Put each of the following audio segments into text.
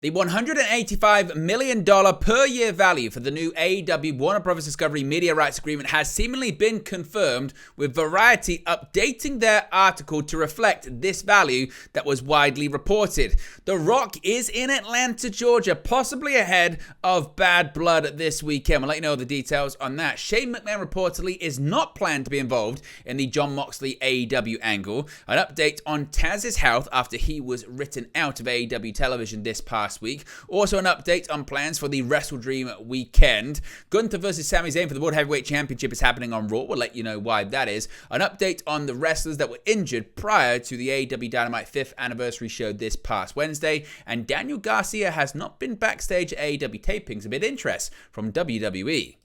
The $185 million per year value for the new AEW Warner Bros. Discovery media rights agreement has seemingly been confirmed, with Variety updating their article to reflect this value that was widely reported. The Rock is in Atlanta, Georgia, possibly ahead of Bad Blood this weekend. We'll let you know the details on that. Shane McMahon reportedly is not planned to be involved in the Jon Moxley AEW angle. An update on Taz's health after he was written out of AEW television this past week. Also an update on plans for the Wrestle Dream weekend. Gunther versus Sami Zayn for the World Heavyweight Championship is happening on Raw. We'll let you know why that is. An update on the wrestlers that were injured prior to the AEW Dynamite 5th anniversary show this past Wednesday. And Daniel Garcia has not been backstage at AEW tapings amid interest from WWE.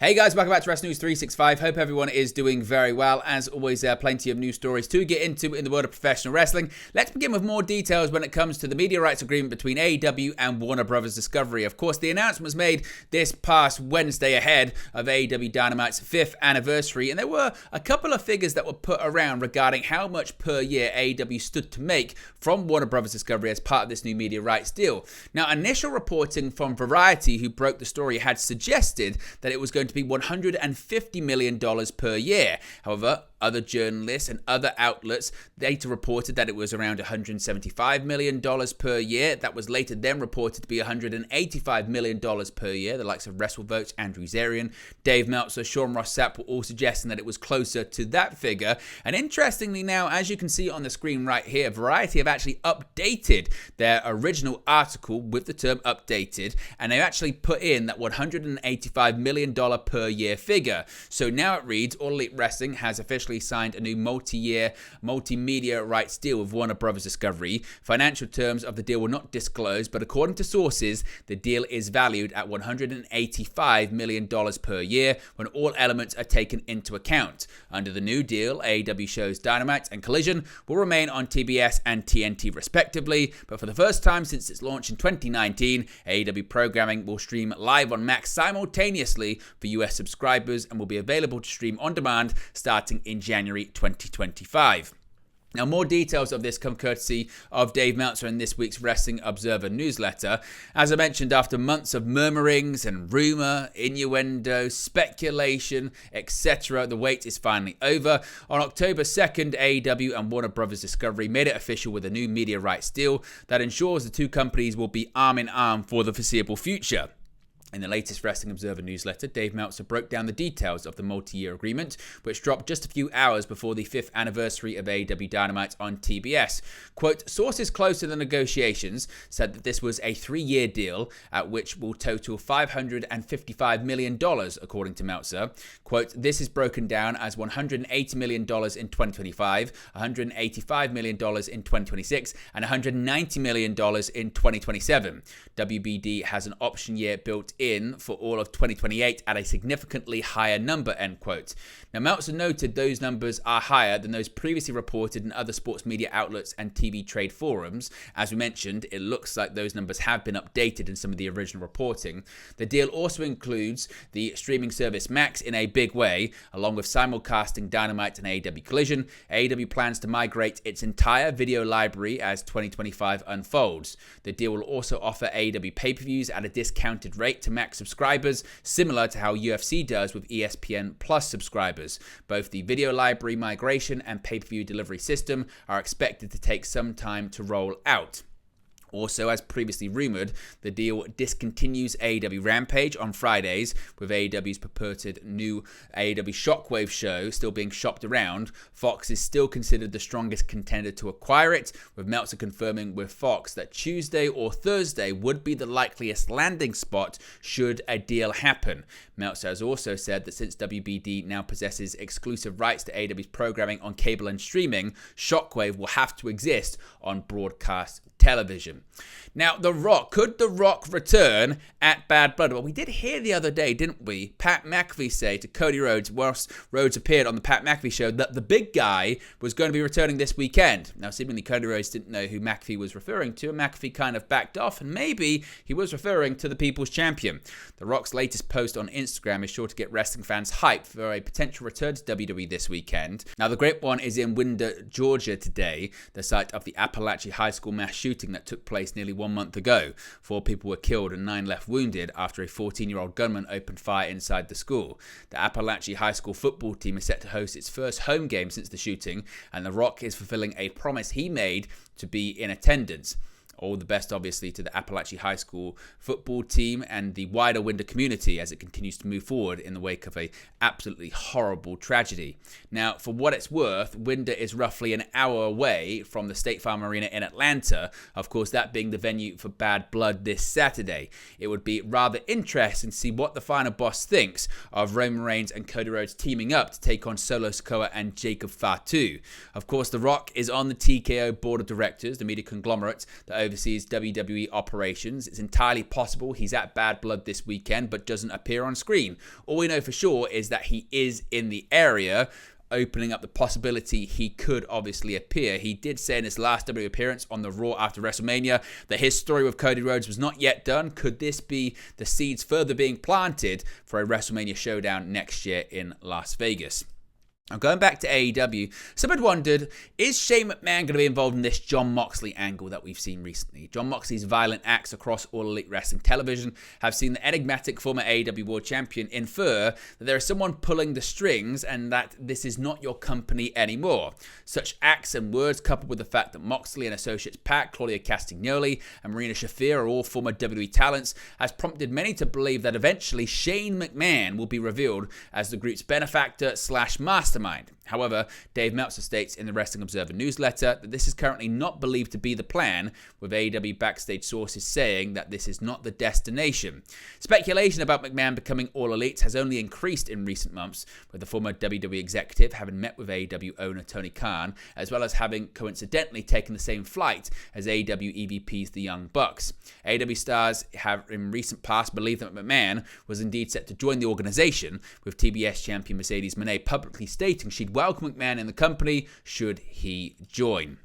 Hey guys, welcome back to Wrestling News 365. Hope everyone is doing very well. As always, there are plenty of news stories to get into in the world of professional wrestling. Let's begin with more details when it comes to the media rights agreement between AEW and Warner Bros. Discovery. Of course, the announcement was made this past Wednesday ahead of AEW Dynamite's 5th anniversary, and there were a couple of figures that were put around regarding how much per year AEW stood to make from Warner Bros. Discovery as part of this new media rights deal. Now, initial reporting from Variety, who broke the story, had suggested that it was going to be $150 million per year. However, other journalists and other outlets later reported that it was around $175 million per year. That was later then reported to be $185 million per year. The likes of WrestleVotes, Andrew Zarian, Dave Meltzer, Sean Ross Sapp were all suggesting that it was closer to that figure. And interestingly now, as you can see on the screen right here, Variety have actually updated their original article with the term updated, and they actually put in that $185 million per year figure. So now it reads, All Elite Wrestling has officially signed a new multi-year, multimedia rights deal with Warner Bros. Discovery. Financial terms of the deal were not disclosed, but according to sources, the deal is valued at $185 million per year when all elements are taken into account. Under the new deal, AEW shows Dynamite and Collision will remain on TBS and TNT respectively, but for the first time since its launch in 2019, AEW programming will stream live on Max simultaneously for US subscribers and will be available to stream on demand starting in January 2025. Now, more details of this come courtesy of Dave Meltzer in this week's Wrestling Observer newsletter. As I mentioned, after months of murmurings and rumor, innuendo, speculation, etc., the wait is finally over. On October 2nd, AEW and Warner Bros. Discovery made it official with a new media rights deal that ensures the two companies will be arm in arm for the foreseeable future. In the latest Wrestling Observer newsletter, Dave Meltzer broke down the details of the multi-year agreement, which dropped just a few hours before the 5th anniversary of AEW Dynamite on TBS. Quote, sources close to the negotiations said that this was a 3-year deal, at which will total $555 million, according to Meltzer. Quote, this is broken down as $180 million in 2025, $185 million in 2026, and $190 million in 2027. WBD has an option year built in for all of 2028 at a significantly higher number, end quote. Now, Meltzer noted those numbers are higher than those previously reported in other sports media outlets and TV trade forums. As we mentioned, it looks like those numbers have been updated in some of the original reporting. The deal also includes the streaming service Max in a big way, along with simulcasting Dynamite and AEW Collision. AEW plans to migrate its entire video library as 2025 unfolds. The deal will also offer AEW pay-per-views at a discounted rate to Max subscribers, similar to how UFC does with ESPN Plus subscribers. Both the video library migration and pay-per-view delivery system are expected to take some time to roll out. Also, as previously rumored, the deal discontinues AEW Rampage on Fridays, with AEW's purported new AEW Shockwave show still being shopped around. Fox is still considered the strongest contender to acquire it, with Meltzer confirming with Fox that Tuesday or Thursday would be the likeliest landing spot should a deal happen. Meltzer has also said that since WBD now possesses exclusive rights to AEW's programming on cable and streaming, Shockwave will have to exist on broadcast television. television. Now, could The Rock return at Bad Blood? Well, we did hear the other day, didn't we, Pat McAfee say to Cody Rhodes, whilst Rhodes appeared on the Pat McAfee show, that the big guy was going to be returning this weekend. Now, seemingly Cody Rhodes didn't know who McAfee was referring to, and McAfee kind of backed off, and maybe he was referring to the People's Champion. The Rock's latest post on Instagram is sure to get wrestling fans hyped for a potential return to WWE this weekend. Now, the great one is in Winder, Georgia today, the site of the Appalachia High School mass shooting that took place nearly 1 month ago. 4 people were killed and 9 left wounded after a 14-year-old gunman opened fire inside the school. The Appalachia High School football team is set to host its first home game since the shooting, and The Rock is fulfilling a promise he made to be in attendance. All the best, obviously, to the Appalachia High School football team and the wider Winder community as it continues to move forward in the wake of a absolutely horrible tragedy. Now, for what it's worth, Winder is roughly an hour away from the State Farm Arena in Atlanta, of course, that being the venue for Bad Blood this Saturday. It would be rather interesting to see what the final boss thinks of Roman Reigns and Cody Rhodes teaming up to take on Solo Sikoa and Jacob Fatu. Of course, The Rock is on the TKO board of directors, the media conglomerate that oversees WWE operations. It's entirely possible he's at Bad Blood this weekend but doesn't appear on screen. All we know for sure is that he is in the area, opening up the possibility he could obviously appear. He did say in his last WWE appearance on the Raw after WrestleMania that his story with Cody Rhodes was not yet done. Could this be the seeds further being planted for a WrestleMania showdown next year in Las Vegas? Now, going back to AEW, some had wondered, is Shane McMahon going to be involved in this Jon Moxley angle that we've seen recently? Jon Moxley's violent acts across All Elite Wrestling television have seen the enigmatic former AEW World Champion infer that there is someone pulling the strings and that this is not your company anymore. Such acts and words, coupled with the fact that Moxley and associates Pat, Claudia Castagnoli, and Marina Shafir are all former WWE talents, has prompted many to believe that eventually Shane McMahon will be revealed as the group's benefactor / mastermind. However, Dave Meltzer states in the Wrestling Observer newsletter that this is currently not believed to be the plan, with AEW backstage sources saying that this is not the destination. Speculation about McMahon becoming All Elite has only increased in recent months, with the former WWE executive having met with AEW owner Tony Khan, as well as having coincidentally taken the same flight as AEW EVPs The Young Bucks. AEW stars have in recent past believed that McMahon was indeed set to join the organization, with TBS champion Mercedes Moné publicly stating she'd welcome McMahon in the company should he join.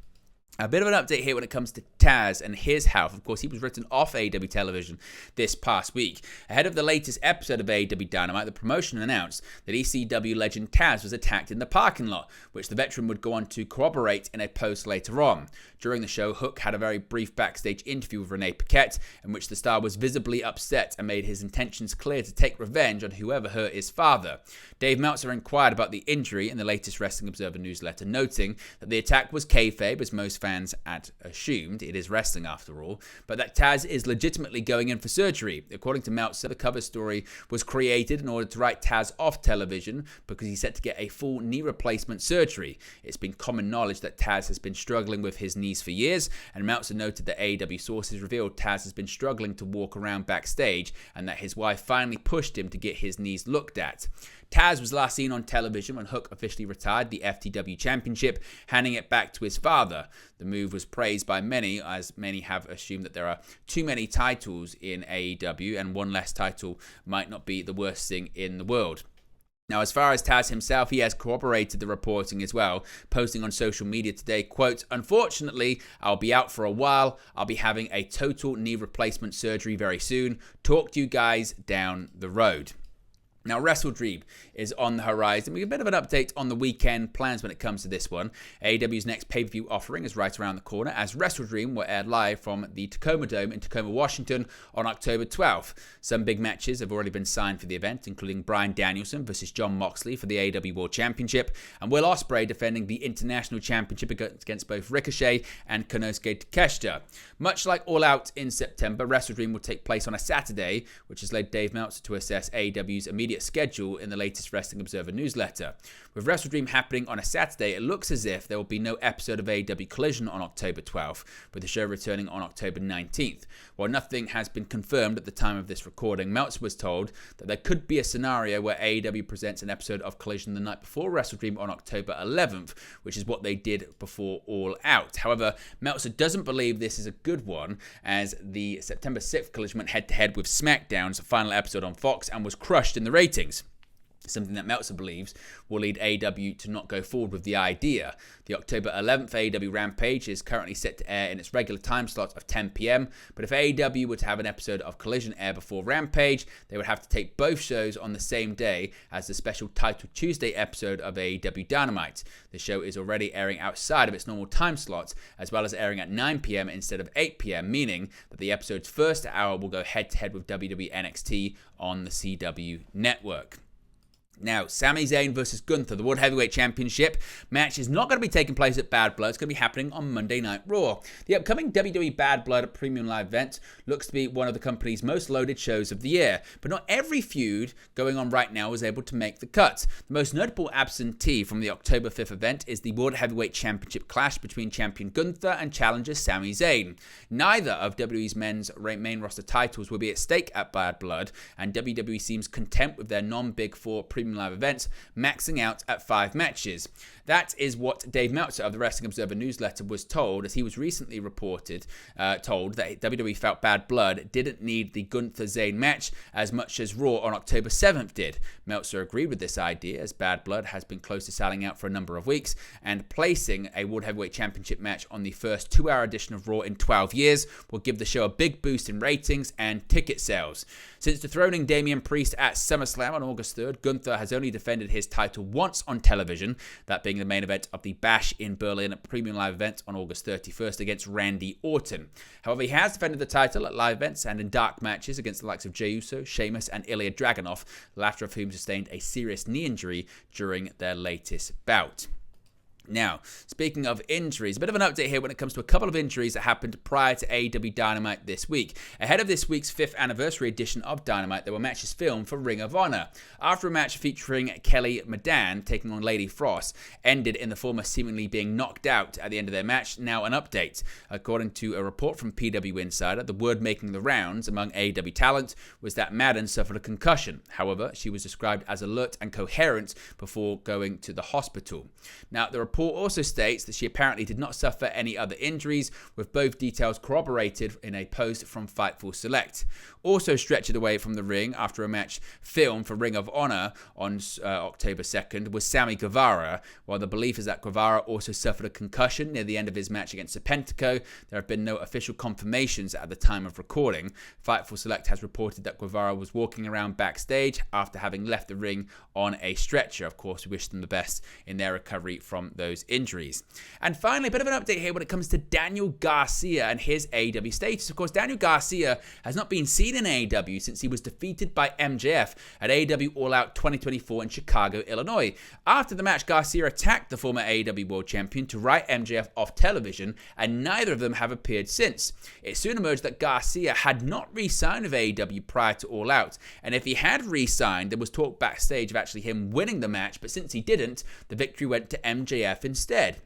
A bit of an update here when it comes to Taz and his health. Of course, he was written off AEW television this past week. Ahead of the latest episode of AEW Dynamite, the promotion announced that ECW legend Taz was attacked in the parking lot, which the veteran would go on to corroborate in a post later on. During the show, Hook had a very brief backstage interview with Renee Paquette, in which the star was visibly upset and made his intentions clear to take revenge on whoever hurt his father. Dave Meltzer inquired about the injury in the latest Wrestling Observer newsletter, noting that the attack was kayfabe, as most fans had assumed. It is wrestling after all, but that Taz is legitimately going in for surgery. According to Meltzer, the cover story was created in order to write Taz off television because he's set to get a full knee replacement surgery. It's been common knowledge that Taz has been struggling with his knees for years, and Meltzer noted that AEW sources revealed Taz has been struggling to walk around backstage and that his wife finally pushed him to get his knees looked at. Taz was last seen on television when Hook officially retired the FTW Championship, handing it back to his father. The move was praised by many, as many have assumed that there are too many titles in AEW and one less title might not be the worst thing in the world. Now, as far as Taz himself, he has corroborated the reporting as well, posting on social media today, quote, "Unfortunately, I'll be out for a while. I'll be having a total knee replacement surgery very soon. Talk to you guys down the road." Now, WrestleDream is on the horizon. We have a bit of an update on the weekend plans when it comes to this one. AEW's next pay-per-view offering is right around the corner, as WrestleDream will air live from the Tacoma Dome in Tacoma, Washington on October 12th. Some big matches have already been signed for the event, including Bryan Danielson versus Jon Moxley for the AEW World Championship, and Will Ospreay defending the International Championship against both Ricochet and Konosuke Takeshita. Much like All Out in September, WrestleDream will take place on a Saturday, which has led Dave Meltzer to assess AEW's immediate immediate schedule in the latest Wrestling Observer newsletter. With Wrestle Dream happening on a Saturday, it looks as if there will be no episode of AEW Collision on October 12th, with the show returning on October 19th. While nothing has been confirmed at the time of this recording, Meltzer was told that there could be a scenario where AEW presents an episode of Collision the night before Wrestle Dream on October 11th, which is what they did before All Out. However, Meltzer doesn't believe this is a good one, as the September 6th Collision went head-to-head with SmackDown's final episode on Fox and was crushed in the ratings. Something that Meltzer believes will lead AEW to not go forward with the idea. The October 11th AEW Rampage is currently set to air in its regular time slot of 10 p.m, but if AEW were to have an episode of Collision air before Rampage, they would have to take both shows on the same day as the special Title Tuesday episode of AEW Dynamite. The show is already airing outside of its normal time slot, as well as airing at 9 p.m. instead of 8 p.m, meaning that the episode's first hour will go head-to-head with WWE NXT on the CW network. Now, Sami Zayn versus Gunther, the World Heavyweight Championship match is not going to be taking place at Bad Blood. It's going to be happening on Monday Night Raw. The upcoming WWE Bad Blood Premium Live event looks to be one of the company's most loaded shows of the year, but not every feud going on right now was able to make the cut. The most notable absentee from the October 5th event is the World Heavyweight Championship clash between champion Gunther and challenger Sami Zayn. Neither of WWE's men's main roster titles will be at stake at Bad Blood, and WWE seems content with their non-Big Four Premium Live events, maxing out at 5 matches. That is what Dave Meltzer of the Wrestling Observer newsletter was told, as he was recently told that WWE felt Bad Blood didn't need the Gunther-Zayn match as much as Raw on October 7th did. Meltzer agreed with this idea, as Bad Blood has been close to selling out for a number of weeks, and placing a World Heavyweight Championship match on the first 2-hour edition of Raw in 12 years will give the show a big boost in ratings and ticket sales. Since dethroning Damian Priest at SummerSlam on August 3rd, Gunther has only defended his title once on television, that being the main event of the Bash in Berlin Premium Live event on August 31st against Randy Orton. However, he has defended the title at live events and in dark matches against the likes of Jey Uso, Sheamus, and Ilya Dragunov, the latter of whom sustained a serious knee injury during their latest bout. Now, speaking of injuries, a bit of an update here when it comes to a couple of injuries that happened prior to AEW Dynamite this week. Ahead of this week's 5th anniversary edition of Dynamite, there were matches filmed for Ring of Honor. After a match featuring Kelly Madan taking on Lady Frost ended in the former seemingly being knocked out at the end of their match, now an update. According to a report from PW Insider, the word making the rounds among AEW talent was that Madan suffered a concussion. However, she was described as alert and coherent before going to the hospital. Now, the report also states that she apparently did not suffer any other injuries, with both details corroborated in a post from Fightful Select. Also stretchered away from the ring after a match filmed for Ring of Honor on October 2nd was Sammy Guevara. While the belief is that Guevara also suffered a concussion near the end of his match against Serpentico, there have been no official confirmations at the time of recording. Fightful Select has reported that Guevara was walking around backstage after having left the ring on a stretcher. Of course, we wish them the best in their recovery from those injuries. And finally, a bit of an update here when it comes to Daniel Garcia and his AEW status. Of course, Daniel Garcia has not been seen in AEW since he was defeated by MJF at AEW All Out 2024 in Chicago, Illinois. After the match, Garcia attacked the former AEW World Champion to write MJF off television, and neither of them have appeared since. It soon emerged that Garcia had not re-signed with AEW prior to All Out, and if he had re-signed, there was talk backstage of actually him winning the match, but since he didn't, the victory went to MJF instead.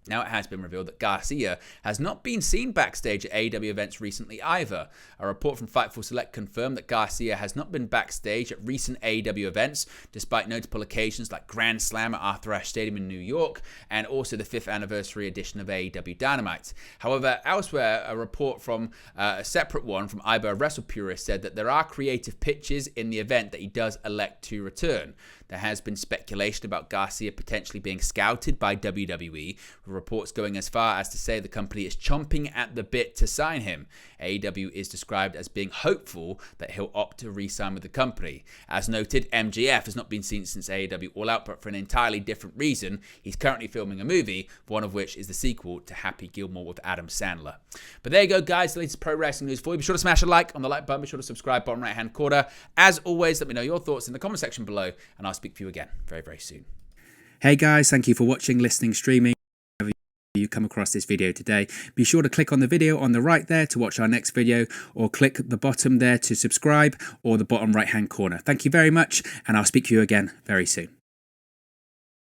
Now it has been revealed that Garcia has not been seen backstage at AEW events recently either. A report from Fightful Select confirmed that Garcia has not been backstage at recent AEW events, despite notable occasions like Grand Slam at Arthur Ashe Stadium in New York, and also the 5th anniversary edition of AEW Dynamite. However, elsewhere, a report from a separate one from Iber Wrestle Purist said that there are creative pitches in the event that he does elect to return. There has been speculation about Garcia potentially being scouted by WWE, with reports going as far as to say the company is chomping at the bit to sign him. AEW is described as being hopeful that he'll opt to re-sign with the company. As noted, MJF has not been seen since AEW All Out, but for an entirely different reason. He's currently filming a movie, one of which is the sequel to Happy Gilmore with Adam Sandler. But there you go, guys, the latest pro wrestling news for you. Be sure to smash a like on the like button. Be sure to subscribe, bottom right hand corner. As always, let me know your thoughts in the comment section below, and I'll speak to you again very, very soon. Hey guys, thank you for watching, listening, streaming. You come across this video today. Be sure to click on the video on the right there to watch our next video, or click the bottom there to subscribe, or the bottom right hand corner. Thank you very much, and I'll speak to you again very soon.